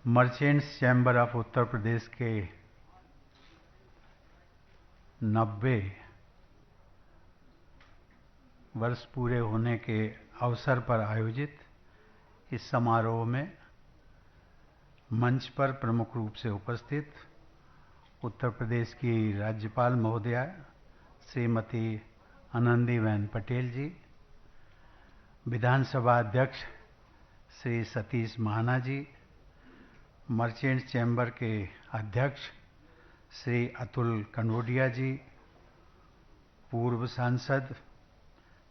Merchants chamber of Uttar Pradesh के 90 वर्ष पूरे होने के अवसर पर आयोजित इस समारोह में मंच पर प्रमुख रूप से उपस्थित उत्तर प्रदेश की राज्यपाल महोदया श्रीमती आनंदीबेन पटेल जी, विधानसभा अध्यक्ष श्री सतीश महाना जी, मर्चेंट्स चैम्बर के अध्यक्ष श्री अतुल कनोडिया जी, पूर्व सांसद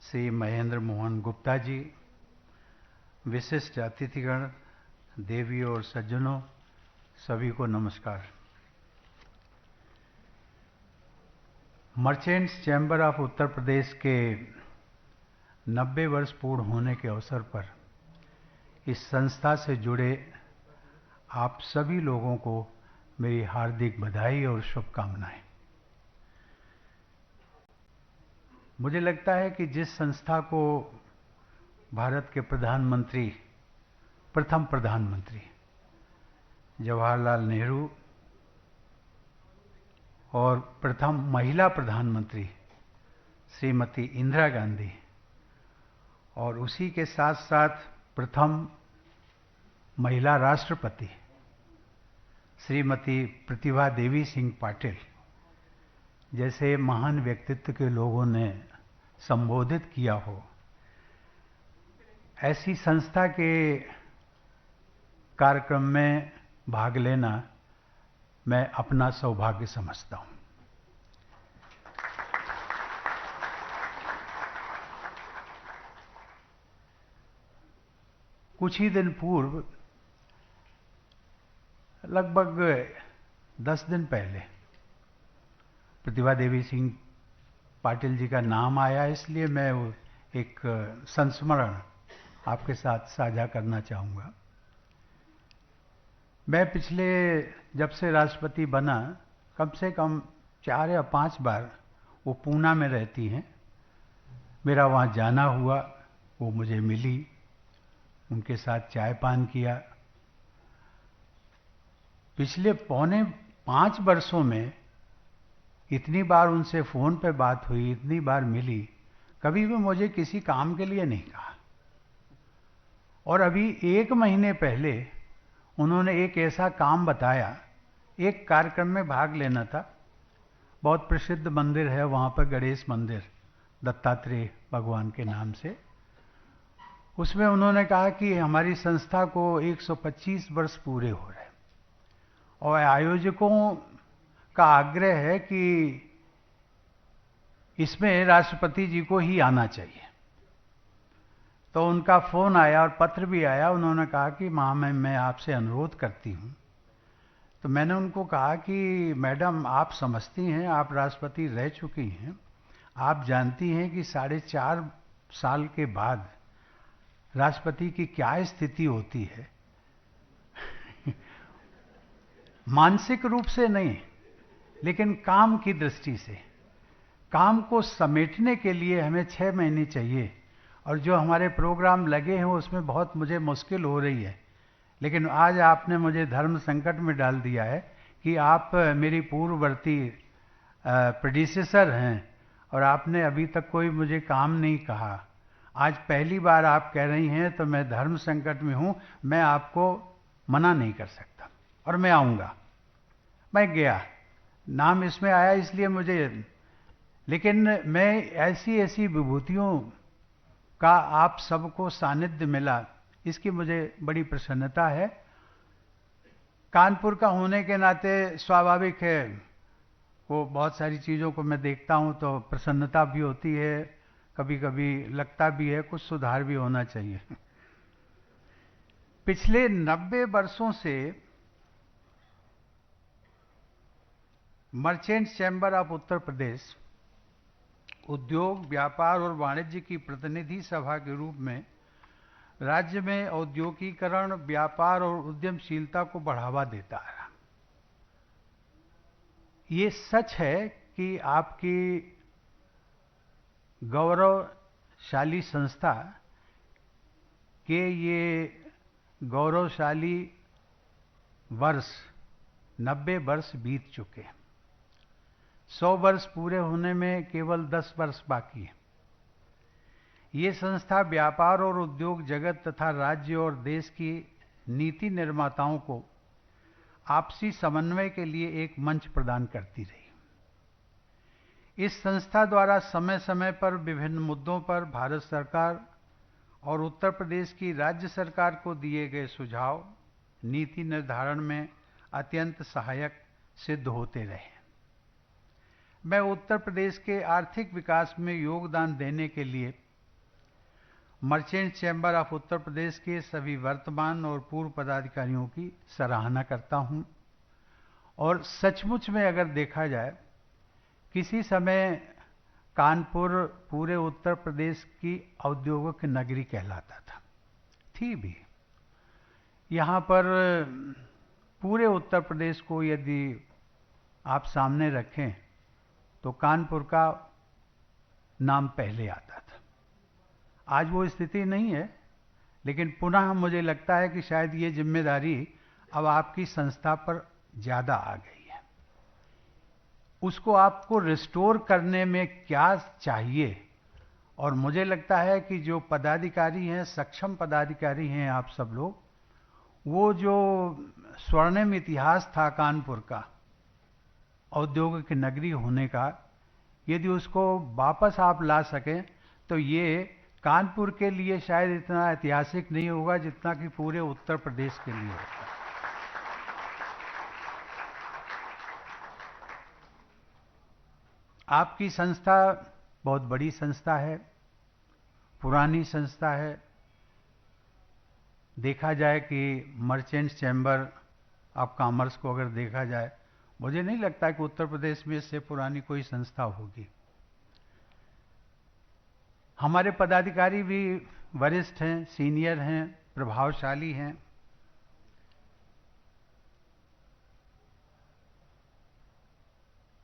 श्री महेंद्र मोहन गुप्ता जी, विशिष्ट अतिथिगण, देवी और सज्जनों, सभी को नमस्कार। Merchants chamber of Uttar Pradesh के 90 वर्ष पूर्ण होने के अवसर पर इस संस्था से जुड़े आप सभी लोगों को मेरी हार्दिक बधाई और शुभकामनाएं। मुझे लगता है कि जिस संस्था को भारत के प्रथम प्रधानमंत्री जवाहरलाल नेहरू और प्रथम महिला प्रधानमंत्री श्रीमती इंदिरा गांधी और उसी के साथ साथ प्रथम महिला राष्ट्रपति श्रीमती प्रतिभा देवी सिंह पाटिल जैसे महान व्यक्तित्व के लोगों ने संबोधित किया हो, ऐसी संस्था के कार्यक्रम में भाग लेना मैं अपना सौभाग्य समझता हूं। कुछ ही दिन पूर्व, लगभग 10 दिन पहले, प्रतिभा देवी सिंह पाटिल जी का नाम आया, इसलिए मैं एक संस्मरण आपके साथ साझा करना चाहूँगा। मैं पिछले जब से राष्ट्रपति बना कम से कम 4 या 5 बार वो पूना में रहती हैं, मेरा वहाँ जाना हुआ, वो मुझे मिली, उनके साथ चाय पान किया। पिछले पौने 5 वर्षों में इतनी बार उनसे फोन पे बात हुई, इतनी बार मिली, कभी भी मुझे किसी काम के लिए नहीं कहा। और अभी 1 महीने पहले उन्होंने एक ऐसा काम बताया, एक कार्यक्रम में भाग लेना था। बहुत प्रसिद्ध मंदिर है वहां पर, गणेश मंदिर, दत्तात्रेय भगवान के नाम से। उसमें उन्होंने कहा कि हमारी संस्था को 125 वर्ष पूरे हो रहे हैं और आयोजकों का आग्रह है कि इसमें राष्ट्रपति जी को ही आना चाहिए। तो उनका फोन आया और पत्र भी आया, उन्होंने कहा कि मैं आपसे अनुरोध करती हूं। तो मैंने उनको कहा कि मैडम, आप समझती हैं, आप राष्ट्रपति रह चुकी हैं, आप जानती हैं कि 4.5 साल के बाद राष्ट्रपति की क्या स्थिति होती है। मानसिक रूप से नहीं, लेकिन काम की दृष्टि से। काम को समेटने के लिए हमें 6 महीने चाहिए और जो हमारे प्रोग्राम लगे हैं उसमें बहुत मुझे मुश्किल हो रही है। लेकिन आज आपने मुझे धर्म संकट में डाल दिया है कि आप मेरी पूर्ववर्ती प्रेडिसेसर हैं और आपने अभी तक कोई मुझे काम नहीं कहा। आज पहली बार आप कह रही हैं तो मैं धर्म संकट में हूं, मैं आपको मना नहीं कर सकता और मैं आऊंगा। मैं गया, नाम इसमें आया इसलिए मुझे, लेकिन मैं ऐसी विभूतियों का आप सबको सानिध्य मिला, इसकी मुझे बड़ी प्रसन्नता है। कानपुर का होने के नाते स्वाभाविक है, वो बहुत सारी चीज़ों को मैं देखता हूं तो प्रसन्नता भी होती है, कभी कभी लगता भी है कुछ सुधार भी होना चाहिए। पिछले 90 वर्षों से merchants chamber of Uttar Pradesh उद्योग, व्यापार और वाणिज्य की प्रतिनिधि सभा के रूप में राज्य में औद्योगिकीकरण, व्यापार और उद्यमशीलता को बढ़ावा देता है। ये सच है कि आपकी गौरवशाली संस्था के ये गौरवशाली वर्ष 90 वर्ष बीत चुके। 100 वर्ष पूरे होने में केवल 10 वर्ष बाकी है। ये संस्था व्यापार और उद्योग जगत तथा राज्य और देश की नीति निर्माताओं को आपसी समन्वय के लिए एक मंच प्रदान करती रही। इस संस्था द्वारा समय समय पर विभिन्न मुद्दों पर भारत सरकार और उत्तर प्रदेश की राज्य सरकार को दिए गए सुझाव नीति निर्धारण में अत्यंत सहायक सिद्ध होते रहे। मैं उत्तर प्रदेश के आर्थिक विकास में योगदान देने के लिए merchant chamber of Uttar Pradesh के सभी वर्तमान और पूर्व पदाधिकारियों की सराहना करता हूं। और सचमुच में अगर देखा जाए, किसी समय कानपुर पूरे उत्तर प्रदेश की औद्योगिक नगरी कहलाता था, थी भी। यहां पर पूरे उत्तर प्रदेश को यदि आप सामने रखें तो कानपुर का नाम पहले आता था। आज वो स्थिति नहीं है, लेकिन पुनः मुझे लगता है कि शायद ये जिम्मेदारी अब आपकी संस्था पर ज्यादा आ गई है। उसको आपको रिस्टोर करने में क्या चाहिए, और मुझे लगता है कि जो पदाधिकारी हैं, सक्षम पदाधिकारी हैं आप सब लोग, वो जो स्वर्णिम इतिहास था कानपुर का औद्योगिक नगरी होने का, यदि उसको वापस आप ला सकें तो ये कानपुर के लिए शायद इतना ऐतिहासिक नहीं होगा जितना कि पूरे उत्तर प्रदेश के लिए होगा। आपकी संस्था बहुत बड़ी संस्था है, पुरानी संस्था है। देखा जाए कि मर्चेंट्स चैम्बर ऑफ कॉमर्स को अगर देखा जाए, मुझे नहीं लगता कि उत्तर प्रदेश में इससे पुरानी कोई संस्था होगी। हमारे पदाधिकारी भी वरिष्ठ हैं, सीनियर हैं, प्रभावशाली हैं।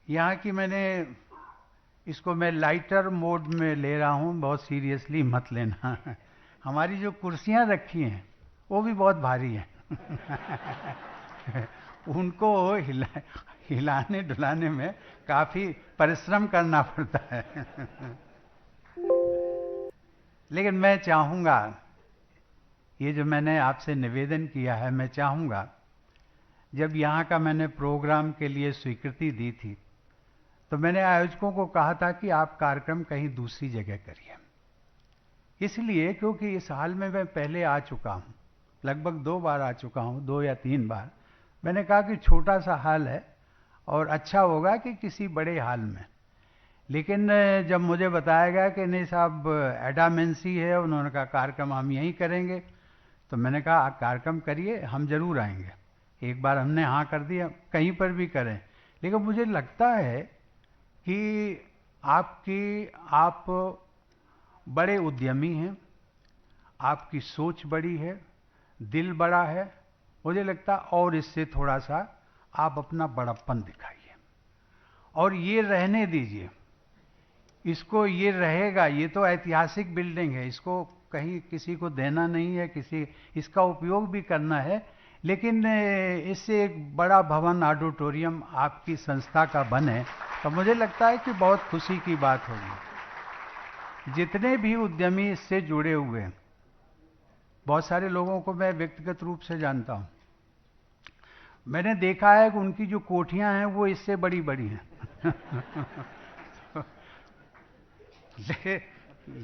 यहाँ की इसको मैं लाइटर मोड में ले रहा हूँ, बहुत सीरियसली मत लेना। हमारी जो कुर्सियाँ रखी हैं वो भी बहुत भारी हैं। उनको हिलाने डुलाने में काफी परिश्रम करना पड़ता है। लेकिन मैं चाहूंगा, ये जो मैंने आपसे निवेदन किया है, मैं चाहूंगा, जब यहाँ का मैंने प्रोग्राम के लिए स्वीकृति दी थी तो मैंने आयोजकों को कहा था कि आप कार्यक्रम कहीं दूसरी जगह करिए। इसलिए क्योंकि इस हाल में मैं पहले आ चुका हूं, लगभग 2 बार आ चुका हूं, 2 या 3 बार। मैंने कहा कि छोटा सा हाल है और अच्छा होगा कि किसी बड़े हाल में। लेकिन जब मुझे बताया गया कि नहीं साहब, एडामेंसी है, उन्होंने कहा कार्यक्रम हम यहीं करेंगे, तो मैंने कहा कार्यक्रम करिए, हम जरूर आएंगे। एक बार हमने हाँ कर दिया, कहीं पर भी करें। लेकिन मुझे लगता है कि आप बड़े उद्यमी हैं, आपकी सोच बड़ी है, दिल बड़ा है। मुझे लगता और इससे थोड़ा सा आप अपना बड़प्पन दिखाइए और ये रहने दीजिए। इसको ये रहेगा, ये तो ऐतिहासिक बिल्डिंग है, इसको कहीं किसी को देना नहीं है, इसका उपयोग भी करना है। लेकिन इससे एक बड़ा भवन, ऑडिटोरियम आपकी संस्था का बने तो मुझे लगता है कि बहुत खुशी की बात होगी। जितने भी उद्यमी इससे जुड़े हुए हैं, बहुत सारे लोगों को मैं व्यक्तिगत रूप से जानता हूं। मैंने देखा है कि उनकी जो कोठियां हैं वो इससे बड़ी बड़ी हैं।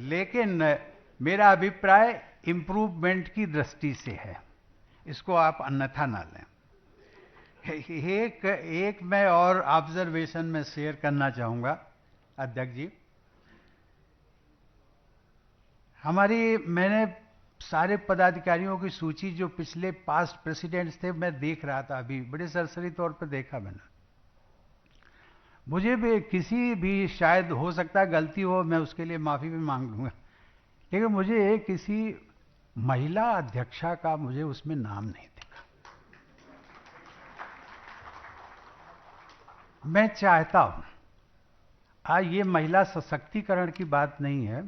लेकिन मेरा अभिप्राय इंप्रूवमेंट की दृष्टि से है, इसको आप अन्यथा ना लें। एक मैं और ऑब्जर्वेशन में शेयर करना चाहूंगा अध्यक्ष जी। मैंने सारे पदाधिकारियों की सूची जो पिछले पास्ट प्रेसिडेंट्स थे मैं देख रहा था, अभी बड़े सरसरी तौर पर देखा मैंने। मुझे भी किसी भी, शायद हो सकता है गलती हो, मैं उसके लिए माफी भी मांग लूंगा, लेकिन मुझे किसी महिला अध्यक्षा का मुझे उसमें नाम नहीं दिखा। मैं चाहता हूं, आज ये महिला सशक्तिकरण की बात नहीं है,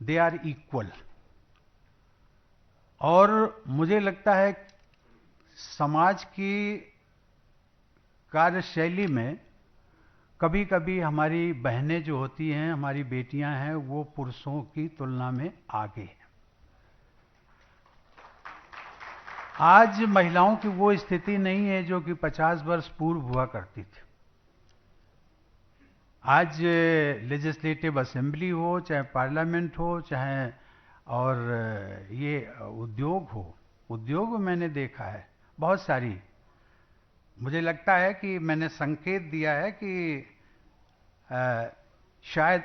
दे आर इक्वल। और मुझे लगता है समाज की कार्यशैली में कभी कभी हमारी बहनें जो होती हैं, हमारी बेटियां हैं, वो पुरुषों की तुलना में आगे हैं। आज महिलाओं की वो स्थिति नहीं है जो कि 50 वर्ष पूर्व हुआ करती थी। आज लेजिस्लेटिव असेंबली हो, चाहे पार्लियामेंट हो, चाहे और ये उद्योग हो, उद्योग मैंने देखा है बहुत सारी। मुझे लगता है कि मैंने संकेत दिया है कि शायद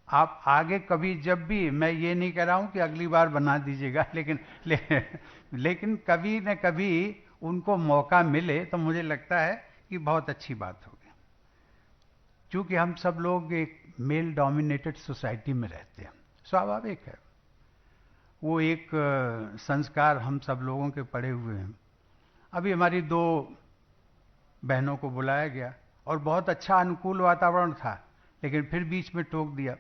आप आगे कभी, जब भी, मैं ये नहीं कह रहा हूं कि अगली बार बना दीजिएगा, लेकिन कभी न कभी उनको मौका मिले तो मुझे लगता है कि बहुत अच्छी बात होगी। क्योंकि हम सब लोग एक मेल डोमिनेटेड सोसाइटी में रहते हैं, स्वाभाविक है, वो एक संस्कार हम सब लोगों के पड़े हुए हैं। अभी हमारी 2 बहनों को बुलाया गया और बहुत अच्छा अनुकूल वातावरण था, लेकिन फिर बीच में टोक दिया।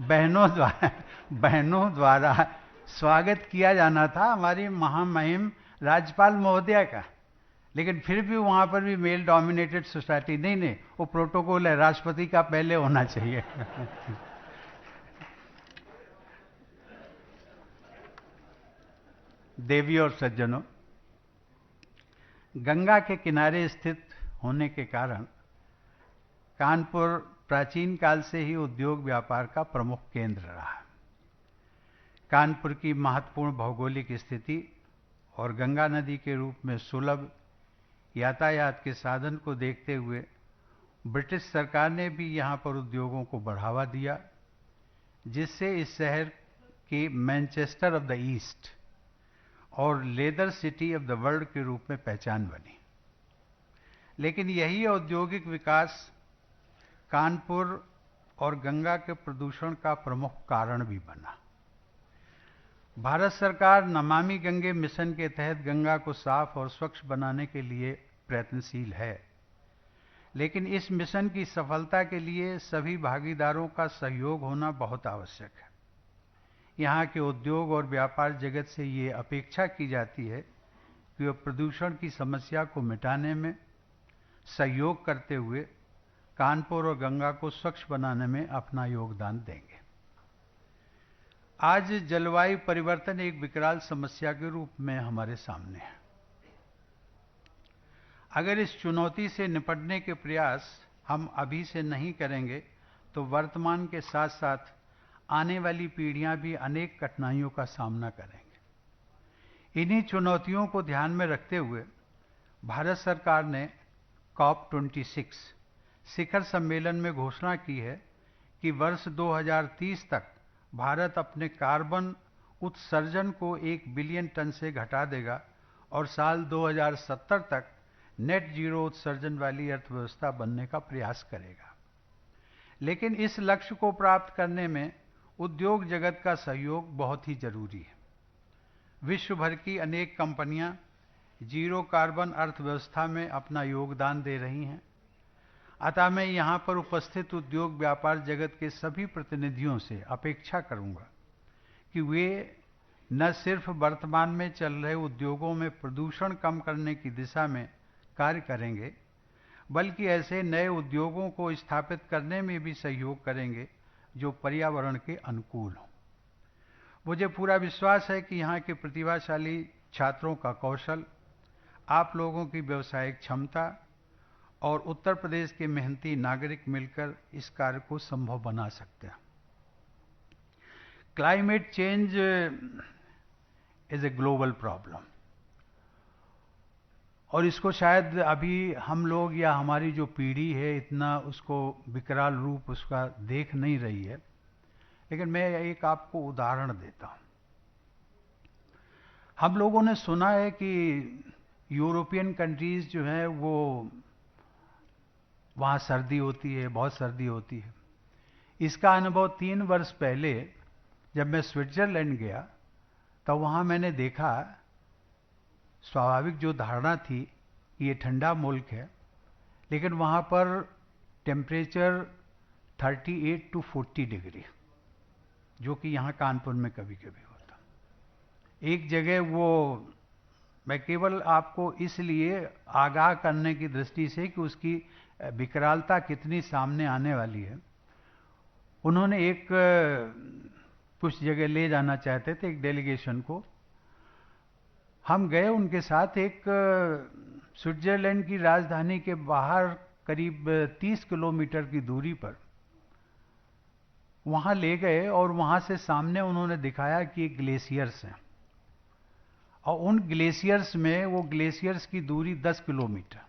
बहनों द्वारा स्वागत किया जाना था हमारी महामहिम राज्यपाल महोदया का, लेकिन फिर भी वहां पर भी मेल डोमिनेटेड सोसाइटी, नहीं, वो प्रोटोकॉल है, राष्ट्रपति का पहले होना चाहिए। देवी और सज्जनों, गंगा के किनारे स्थित होने के कारण कानपुर प्राचीन काल से ही उद्योग व्यापार का प्रमुख केंद्र रहा। कानपुर की महत्वपूर्ण भौगोलिक स्थिति और गंगा नदी के रूप में सुलभ यातायात के साधन को देखते हुए ब्रिटिश सरकार ने भी यहां पर उद्योगों को बढ़ावा दिया, जिससे इस शहर की मैनचेस्टर ऑफ द ईस्ट और leather city of the world के रूप में पहचान बनी। लेकिन यही औद्योगिक विकास कानपुर और गंगा के प्रदूषण का प्रमुख कारण भी बना। भारत सरकार नमामि गंगे मिशन के तहत गंगा को साफ और स्वच्छ बनाने के लिए प्रयत्नशील है, लेकिन इस मिशन की सफलता के लिए सभी भागीदारों का सहयोग होना बहुत आवश्यक है। यहाँ के उद्योग और व्यापार जगत से ये अपेक्षा की जाती है कि वे प्रदूषण की समस्या को मिटाने में सहयोग करते हुए कानपुर और गंगा को स्वच्छ बनाने में अपना योगदान देंगे। आज जलवायु परिवर्तन एक विकराल समस्या के रूप में हमारे सामने है। अगर इस चुनौती से निपटने के प्रयास हम अभी से नहीं करेंगे तो वर्तमान के साथ साथ आने वाली पीढ़ियां भी अनेक कठिनाइयों का सामना करेंगे। इन्हीं चुनौतियों को ध्यान में रखते हुए भारत सरकार ने COP26 शिखर सम्मेलन में घोषणा की है कि वर्ष 2030 तक भारत अपने कार्बन उत्सर्जन को 1 बिलियन टन से घटा देगा और साल 2070 तक नेट जीरो उत्सर्जन वाली अर्थव्यवस्था बनने का प्रयास करेगा। लेकिन इस लक्ष्य को प्राप्त करने में उद्योग जगत का सहयोग बहुत ही जरूरी है। विश्व भर की अनेक कंपनियां जीरो कार्बन अर्थव्यवस्था में अपना योगदान दे रही हैं। अतः मैं यहां पर उपस्थित उद्योग व्यापार जगत के सभी प्रतिनिधियों से अपेक्षा करूंगा कि वे न सिर्फ वर्तमान में चल रहे उद्योगों में प्रदूषण कम करने की दिशा में कार्य करेंगे, बल्कि ऐसे नए उद्योगों को स्थापित करने में भी सहयोग करेंगे जो पर्यावरण के अनुकूल हों। मुझे पूरा विश्वास है कि यहाँ के प्रतिभाशाली छात्रों का कौशल, आप लोगों की व्यावसायिक क्षमता और उत्तर प्रदेश के मेहनती नागरिक मिलकर इस कार्य को संभव बना सकते हैं। Climate change is a global problem और इसको शायद अभी हम लोग या हमारी जो पीढ़ी है इतना उसको विकराल रूप उसका देख नहीं रही है, लेकिन मैं एक आपको उदाहरण देता हूं। हम लोगों ने सुना है कि यूरोपियन कंट्रीज जो है वो वहाँ सर्दी होती है, बहुत सर्दी होती है। इसका अनुभव 3 वर्ष पहले जब मैं स्विट्जरलैंड गया तो वहाँ मैंने देखा, स्वाभाविक जो धारणा थी कि ये ठंडा मुल्क है, लेकिन वहाँ पर टेम्परेचर 38 to 40 डिग्री, जो कि यहाँ कानपुर में कभी कभी होता। एक जगह वो मैं केवल आपको इसलिए आगाह करने की दृष्टि से कि उसकी विकरालता कितनी सामने आने वाली है। उन्होंने एक कुछ जगह ले जाना चाहते थे एक डेलीगेशन को। हम गए उनके साथ एक स्विट्जरलैंड की राजधानी के बाहर करीब 30 किलोमीटर की दूरी पर वहां ले गए और वहां से सामने उन्होंने दिखाया कि ग्लेशियर्स हैं और उन ग्लेशियर्स में वो ग्लेशियर्स की दूरी 10 किलोमीटर,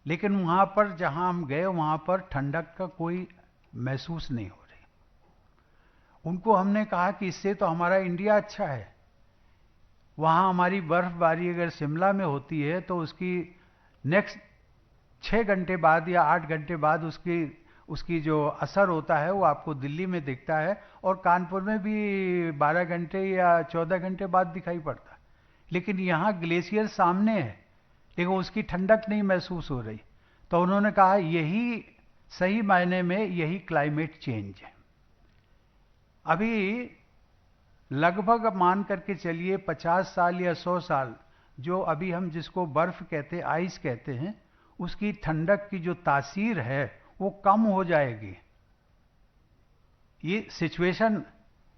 लेकिन वहां पर जहां हम गए वहां पर ठंडक का कोई महसूस नहीं हो रही। उनको हमने कहा कि इससे तो हमारा इंडिया अच्छा है, वहां हमारी बर्फबारी अगर शिमला में होती है तो उसकी नेक्स्ट 6 घंटे बाद या 8 घंटे बाद उसकी जो असर होता है वो आपको दिल्ली में दिखता है और कानपुर में भी 12 घंटे या 14 घंटे बाद दिखाई पड़ता है। लेकिन यहाँ ग्लेशियर सामने है लेकिन उसकी ठंडक नहीं महसूस हो रही। तो उन्होंने कहा यही सही मायने में यही क्लाइमेट चेंज है। अभी लगभग मान करके चलिए 50 साल या 100 साल जो अभी हम जिसको बर्फ कहते हैं, आइस कहते हैं, उसकी ठंडक की जो तासीर है वो कम हो जाएगी। ये सिचुएशन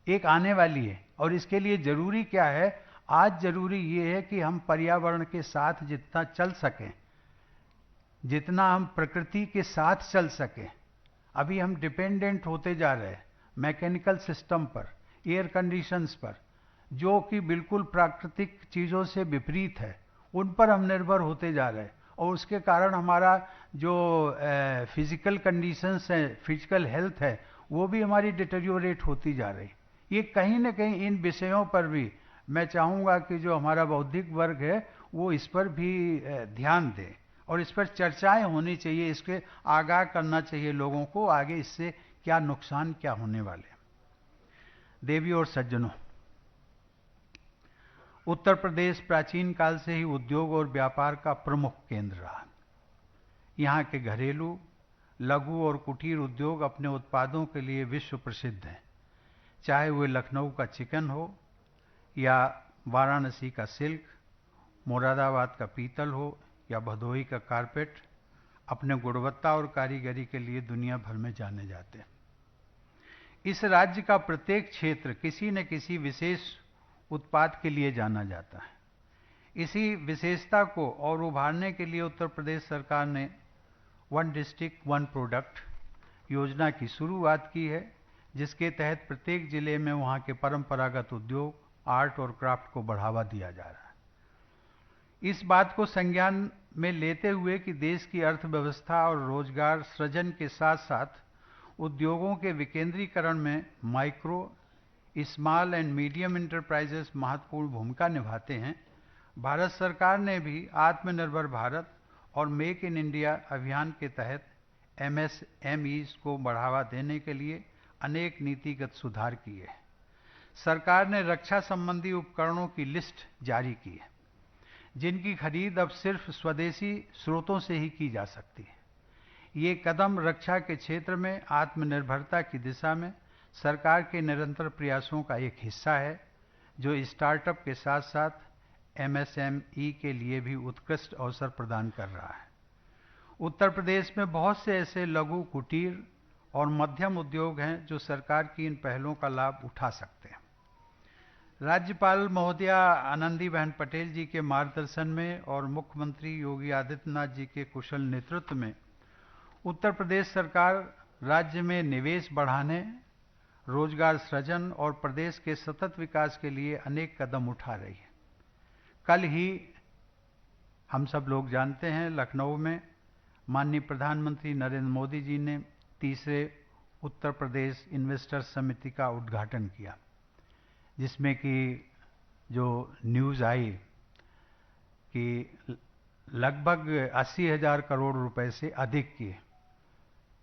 एक आने वाली है और इसके लिए जरूरी क्या है? आज जरूरी ये है कि हम पर्यावरण के साथ जितना चल सकें, जितना हम प्रकृति के साथ चल सकें। अभी हम डिपेंडेंट होते जा रहे हैं मैकेनिकल सिस्टम पर, एयर कंडीशंस पर, जो कि बिल्कुल प्राकृतिक चीजों से विपरीत है, उन पर हम निर्भर होते जा रहे हैं और उसके कारण हमारा जो फिजिकल कंडीशंस है, फिजिकल हेल्थ है, वो भी हमारी डिटेरियोरेट होती जा रही। ये कहीं न कहीं इन विषयों पर भी मैं चाहूँगा कि जो हमारा बौद्धिक वर्ग है वो इस पर भी ध्यान दे और इस पर चर्चाएं होनी चाहिए, इसके आगाह करना चाहिए लोगों को आगे इससे क्या नुकसान क्या होने वाले। देवियों और सज्जनों, उत्तर प्रदेश प्राचीन काल से ही उद्योग और व्यापार का प्रमुख केंद्र रहा। यहाँ के घरेलू, लघु और कुटीर उद्योग अपने उत्पादों के लिए विश्व प्रसिद्ध हैं। चाहे वे लखनऊ का चिकन हो या वाराणसी का सिल्क, मुरादाबाद का पीतल हो या भदोही का कारपेट, अपने गुणवत्ता और कारीगरी के लिए दुनिया भर में जाने जाते हैं। इस राज्य का प्रत्येक क्षेत्र किसी न किसी विशेष उत्पाद के लिए जाना जाता है। इसी विशेषता को और उभारने के लिए उत्तर प्रदेश सरकार ने वन डिस्ट्रिक्ट वन प्रोडक्ट योजना की शुरुआत की है, जिसके तहत प्रत्येक जिले में वहाँ के परंपरागत उद्योग, आर्ट और क्राफ्ट को बढ़ावा दिया जा रहा है। इस बात को संज्ञान में लेते हुए कि देश की अर्थव्यवस्था और रोजगार सृजन के साथ साथ उद्योगों के विकेंद्रीकरण में micro, small and medium enterprises महत्वपूर्ण भूमिका निभाते हैं, भारत सरकार ने भी आत्मनिर्भर भारत और मेक इन इंडिया अभियान के तहत एमएसएमईज को बढ़ावा देने के लिए अनेक नीतिगत सुधार किए हैं। सरकार ने रक्षा संबंधी उपकरणों की लिस्ट जारी की है, जिनकी खरीद अब सिर्फ स्वदेशी स्रोतों से ही की जा सकती है। ये कदम रक्षा के क्षेत्र में आत्मनिर्भरता की दिशा में सरकार के निरंतर प्रयासों का एक हिस्सा है, जो स्टार्टअप के साथ साथ एमएसएमई के लिए भी उत्कृष्ट अवसर प्रदान कर रहा है। उत्तर प्रदेश में बहुत से ऐसे लघु, कुटीर और मध्यम उद्योग हैं जो सरकार की इन पहलों का लाभ उठा सकते हैं। राज्यपाल महोदया आनंदीबेन पटेल जी के मार्गदर्शन में और मुख्यमंत्री योगी आदित्यनाथ जी के कुशल नेतृत्व में उत्तर प्रदेश सरकार राज्य में निवेश बढ़ाने, रोजगार सृजन और प्रदेश के सतत विकास के लिए अनेक कदम उठा रही है। कल ही हम सब लोग जानते हैं, लखनऊ में माननीय प्रधानमंत्री नरेंद्र मोदी जी ने तीसरे उत्तर प्रदेश इन्वेस्टर समिति का उद्घाटन किया, जिसमें कि जो न्यूज़ आई कि लगभग 80,000 करोड़ रुपए से अधिक की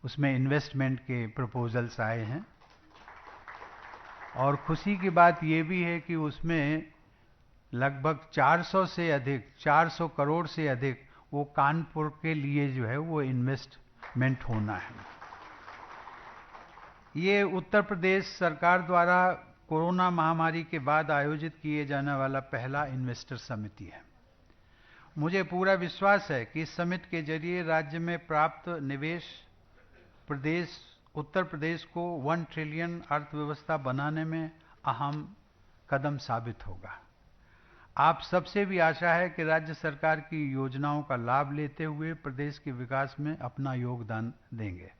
उसमें इन्वेस्टमेंट के प्रपोजल्स आए हैं। और खुशी की बात ये भी है कि उसमें लगभग 400 करोड़ से अधिक वो कानपुर के लिए जो है वो इन्वेस्टमेंट होना है। ये उत्तर प्रदेश सरकार द्वारा कोरोना महामारी के बाद आयोजित किए जाने वाला पहला इन्वेस्टर समिति है। मुझे पूरा विश्वास है कि इस समिट के जरिए राज्य में प्राप्त निवेश उत्तर प्रदेश को 1 ट्रिलियन अर्थव्यवस्था बनाने में अहम कदम साबित होगा। आप सबसे भी आशा है कि राज्य सरकार की योजनाओं का लाभ लेते हुए प्रदेश के विकास में अपना योगदान देंगे।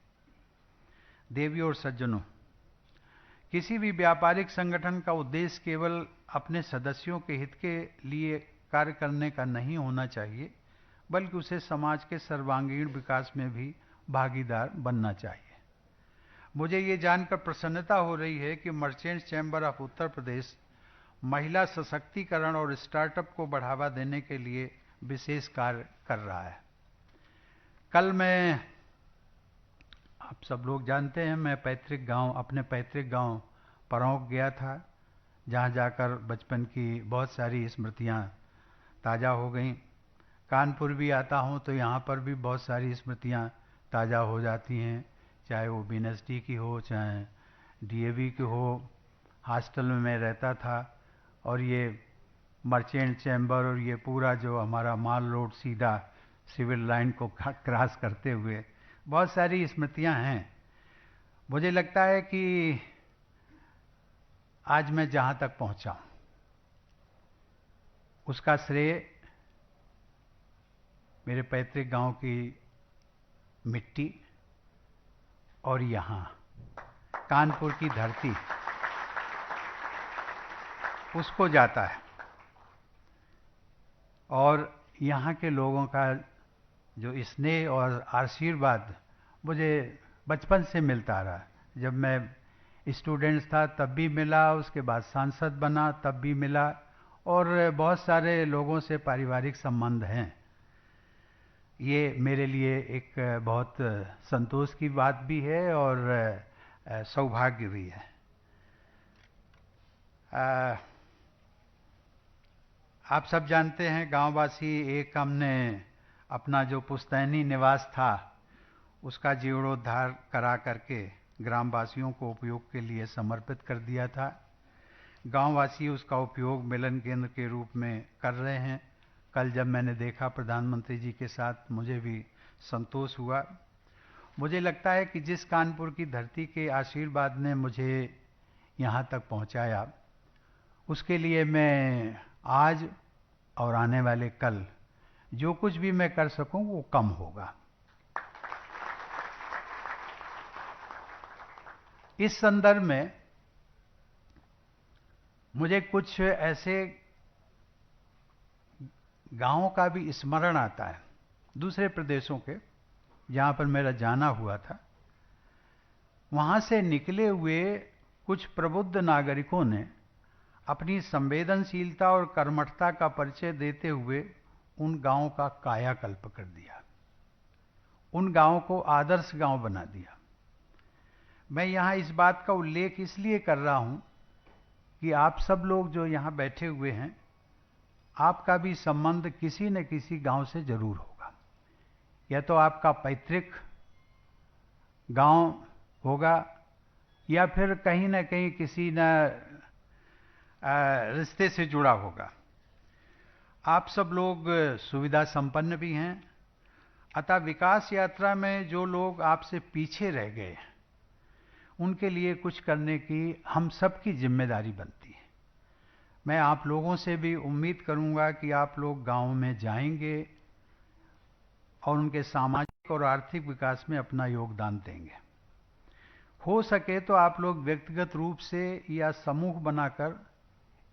देवियों और सज्जनों, किसी भी व्यापारिक संगठन का उद्देश्य केवल अपने सदस्यों के हित के लिए कार्य करने का नहीं होना चाहिए, बल्कि उसे समाज के सर्वांगीण विकास में भी भागीदार बनना चाहिए। मुझे ये जानकर प्रसन्नता हो रही है कि merchants chamber of Uttar Pradesh महिला सशक्तिकरण और स्टार्टअप को बढ़ावा देने के लिए विशेष कार्य कर रहा है। कल मैं, आप सब लोग जानते हैं, मैं अपने पैतृक गांव परौंक गया था, जहां जाकर बचपन की बहुत सारी स्मृतियां ताज़ा हो गईं। कानपुर भी आता हूं तो यहां पर भी बहुत सारी स्मृतियां ताज़ा हो जाती हैं, चाहे वो बीएनएसडी की हो, चाहे डीएवी की हो। हॉस्टल में मैं रहता था और ये मर्चेंट चैम्बर और ये पूरा जो हमारा माल रोड सीधा सिविल लाइन को क्रॉस करते हुए बहुत सारी स्मृतियां हैं। मुझे लगता है कि आज मैं जहां तक पहुंचा हूं उसका श्रेय मेरे पैतृक गांव की मिट्टी और यहां कानपुर की धरती उसको जाता है, और यहाँ के लोगों का जो स्नेह और आशीर्वाद मुझे बचपन से मिलता रहा। जब मैं स्टूडेंट था तब भी मिला, उसके बाद सांसद बना तब भी मिला, और बहुत सारे लोगों से पारिवारिक संबंध हैं। ये मेरे लिए एक बहुत संतोष की बात भी है और सौभाग्य भी है। आप सब जानते हैं, गांववासी एक हमने अपना जो पुश्तैनी निवास था उसका जीर्णोद्धार करा करके ग्रामवासियों को उपयोग के लिए समर्पित कर दिया था। गांववासी उसका उपयोग मिलन केंद्र के रूप में कर रहे हैं। कल जब मैंने देखा प्रधानमंत्री जी के साथ, मुझे भी संतोष हुआ। मुझे लगता है कि जिस कानपुर की धरती के आशीर्वाद ने मुझे यहाँ तक पहुँचाया, उसके लिए मैं आज और आने वाले कल जो कुछ भी मैं कर सकूं वो कम होगा। इस संदर्भ में मुझे कुछ ऐसे गांवों का भी स्मरण आता है दूसरे प्रदेशों के, जहां पर मेरा जाना हुआ था। वहां से निकले हुए कुछ प्रबुद्ध नागरिकों ने अपनी संवेदनशीलता और कर्मठता का परिचय देते हुए उन गांवों का कायाकल्प कर दिया, उन गांवों को आदर्श गांव बना दिया। मैं यहां इस बात का उल्लेख इसलिए कर रहा हूं कि आप सब लोग जो यहां बैठे हुए हैं, आपका भी संबंध किसी न किसी गांव से जरूर होगा। या तो आपका पैतृक गांव होगा, या फिर कहीं न कहीं किसी न रिश्ते से जुड़ा होगा। आप सब लोग सुविधा संपन्न भी हैं, अतः विकास यात्रा में जो लोग आपसे पीछे रह गए उनके लिए कुछ करने की हम सबकी जिम्मेदारी बनती है। मैं आप लोगों से भी उम्मीद करूंगा कि आप लोग गांव में जाएंगे और उनके सामाजिक और आर्थिक विकास में अपना योगदान देंगे। हो सके तो आप लोग व्यक्तिगत रूप से या समूह बनाकर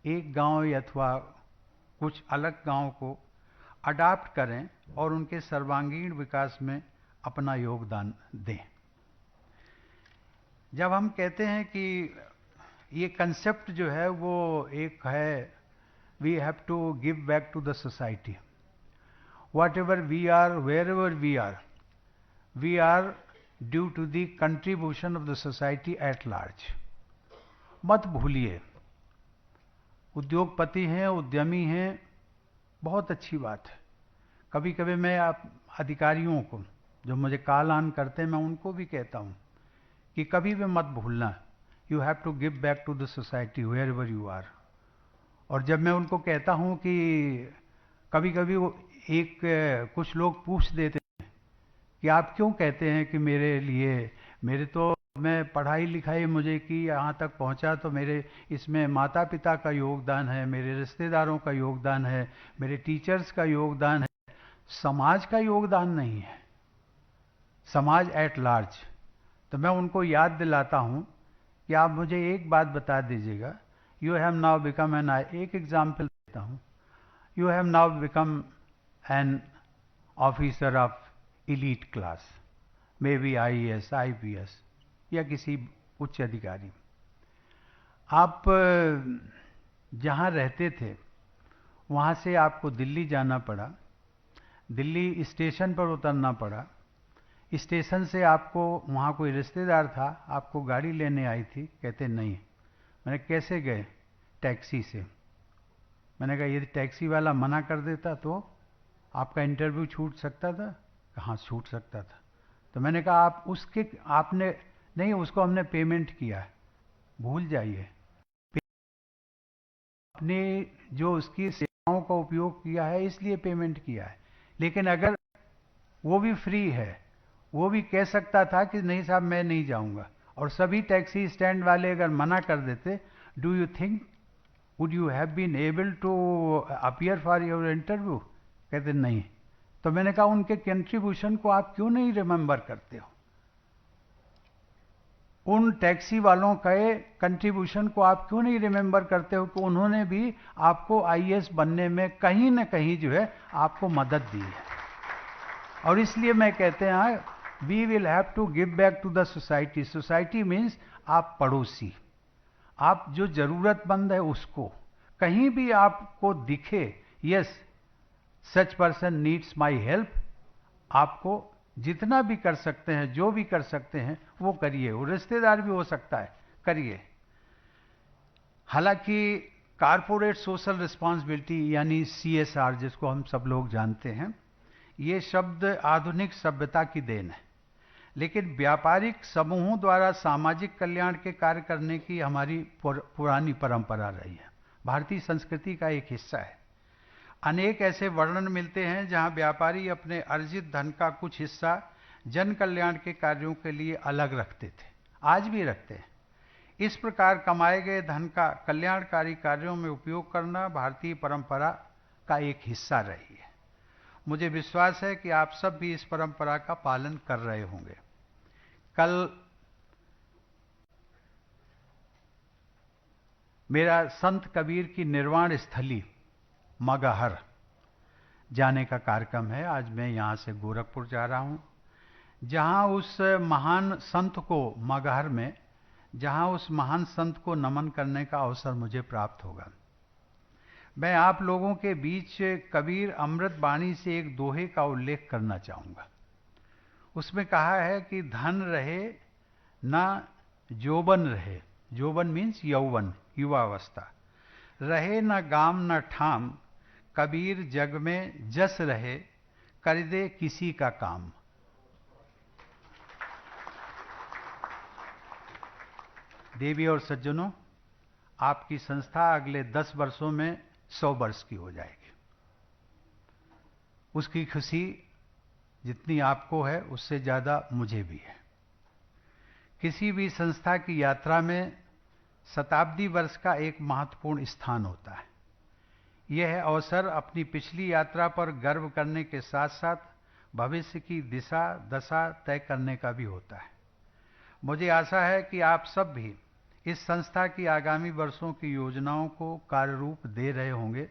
एक गांव अथवा कुछ अलग गांव को अडॉप्ट करें और उनके सर्वांगीण विकास में अपना योगदान दें। जब हम कहते हैं कि ये कंसेप्ट जो है वो एक है, we have to give back to the society, whatever we are, wherever we are due to the contribution of the society at large. मत भूलिए, उद्योगपति हैं, उद्यमी हैं, बहुत अच्छी बात है। कभी कभी मैं आप अधिकारियों को जो मुझे कॉल ऑन करते हैं, मैं उनको भी कहता हूं कि कभी भी मत भूलना, you have to give back to the society wherever you are. और जब मैं उनको कहता हूं कि कभी कभी वो कुछ लोग पूछ देते हैं कि आप क्यों कहते हैं कि मेरे लिए, मेरे तो, मैं पढ़ाई लिखाई मुझे की यहाँ तक पहुँचा तो मेरे इसमें माता पिता का योगदान है, मेरे रिश्तेदारों का योगदान है, मेरे टीचर्स का योगदान है, समाज का योगदान नहीं है, समाज एट लार्ज। तो मैं उनको याद दिलाता हूँ कि आप मुझे एक बात बता दीजिएगा, you have now become an, एक एग्जाम्पल देता हूँ, you have now become an officer of elite class, may be IAS, IPS या किसी उच्च अधिकारी। आप जहाँ रहते थे वहाँ से आपको दिल्ली जाना पड़ा, दिल्ली स्टेशन पर उतरना पड़ा, स्टेशन से आपको वहाँ कोई रिश्तेदार था, आपको गाड़ी लेने आई थी, कहते नहीं। मैंने कैसे गए? टैक्सी से। मैंने कहा यदि टैक्सी वाला मना कर देता तो आपका इंटरव्यू छूट सकता था? हाँ छूट सकता था। तो मैंने कहा आप उसके, आपने नहीं, उसको हमने पेमेंट किया है, भूल जाइए, आपने जो उसकी सेवाओं का उपयोग किया है इसलिए पेमेंट किया है। लेकिन अगर वो भी फ्री है, वो भी कह सकता था कि नहीं साहब मैं नहीं जाऊंगा, और सभी टैक्सी स्टैंड वाले अगर मना कर देते, do you think would you have been able to appear for your interview? कहते नहीं। तो मैंने कहा उनके कंट्रीब्यूशन को आप क्यों नहीं रिमेंबर करते हो? उन टैक्सी वालों के कंट्रीब्यूशन को आप क्यों नहीं रिमेंबर करते हो कि उन्होंने भी आपको IAS बनने में कहीं ना कहीं जो है आपको मदद दी है। और इसलिए मैं कहते हैं we will have to give back to the society. Society means आप पड़ोसी, आप जो जरूरतमंद है उसको, कहीं भी आपको दिखे yes such person needs my help, आपको जितना भी कर सकते हैं, जो भी कर सकते हैं वो करिए। वो रिश्तेदार भी हो सकता है, करिए। हालांकि कारपोरेट सोशल रिस्पॉन्सिबिलिटी यानी CSR, जिसको हम सब लोग जानते हैं, ये शब्द आधुनिक सभ्यता की देन है, लेकिन व्यापारिक समूहों द्वारा सामाजिक कल्याण के कार्य करने की हमारी पुरानी परंपरा रही है, भारतीय संस्कृति का एक हिस्सा है। अनेक ऐसे वर्णन मिलते हैं जहां व्यापारी अपने अर्जित धन का कुछ हिस्सा जन कल्याण के कार्यों के लिए अलग रखते थे, आज भी रखते हैं। इस प्रकार कमाए गए धन का कल्याणकारी कार्यों में उपयोग करना भारतीय परंपरा का एक हिस्सा रही है। मुझे विश्वास है कि आप सब भी इस परंपरा का पालन कर रहे होंगे। कल मेरा संत कबीर की निर्वाण स्थली मगहर जाने का कार्यक्रम है। आज मैं यहाँ से गोरखपुर जा रहा हूँ, जहाँ उस महान संत को, मगहर में, जहाँ उस महान संत को नमन करने का अवसर मुझे प्राप्त होगा। मैं आप लोगों के बीच कबीर अमृत वाणी से एक दोहे का उल्लेख करना चाहूँगा। उसमें कहा है कि धन रहे ना जोबन रहे, जोबन मीन्स यौवन, युवावस्था, रहे ना गाम ना ठाम, कबीर जग में जस रहे, कर दे किसी का काम। देवी और सज्जनों, आपकी संस्था अगले 10 वर्षों में 100 वर्ष की हो जाएगी। उसकी खुशी जितनी आपको है उससे ज्यादा मुझे भी है। किसी भी संस्था की यात्रा में शताब्दी वर्ष का एक महत्वपूर्ण स्थान होता है। यह अवसर अपनी पिछली यात्रा पर गर्व करने के साथ साथ भविष्य की दिशा दशा तय करने का भी होता है। मुझे आशा है कि आप सब भी इस संस्था की आगामी वर्षों की योजनाओं को कार्य रूप दे रहे होंगे,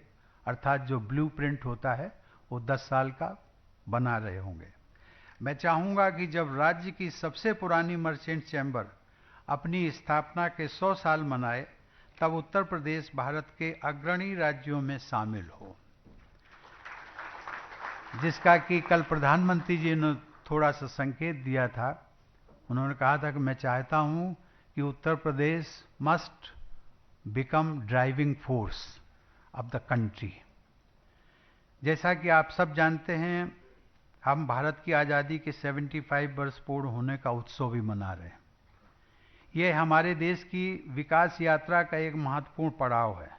अर्थात जो ब्लूप्रिंट होता है वो 10 साल का बना रहे होंगे। मैं चाहूँगा कि जब राज्य की सबसे पुरानी मर्चेंट चैम्बर अपनी स्थापना के 100 साल मनाए, तब उत्तर प्रदेश भारत के अग्रणी राज्यों में शामिल हो, जिसका कि कल प्रधानमंत्री जी ने थोड़ा सा संकेत दिया था। उन्होंने कहा था कि मैं चाहता हूं कि Uttar Pradesh must become driving force of the country. जैसा कि आप सब जानते हैं, हम भारत की आज़ादी के 75 वर्ष पूर्ण होने का उत्सव भी मना रहे हैं। यह हमारे देश की विकास यात्रा का एक महत्वपूर्ण पड़ाव है,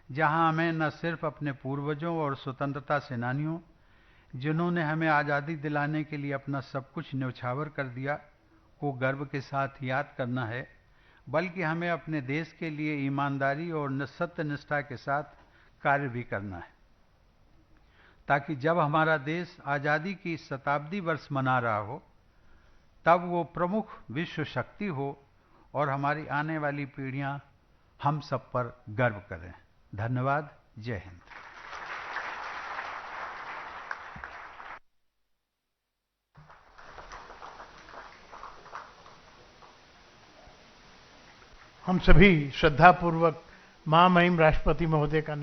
जहां हमें न सिर्फ अपने पूर्वजों और स्वतंत्रता सेनानियों, जिन्होंने हमें आज़ादी दिलाने के लिए अपना सब कुछ न्यौछावर कर दिया, को गर्व के साथ याद करना है, बल्कि हमें अपने देश के लिए ईमानदारी और सत्यनिष्ठा के साथ कार्य भी करना है, ताकि जब हमारा देश आज़ादी की शताब्दी वर्ष मना रहा हो तब वो प्रमुख विश्व शक्ति हो और हमारी आने वाली पीढ़ियां हम सब पर गर्व करें। धन्यवाद। जय हिंद। हम सभी श्रद्धापूर्वक महामहिम राष्ट्रपति महोदय का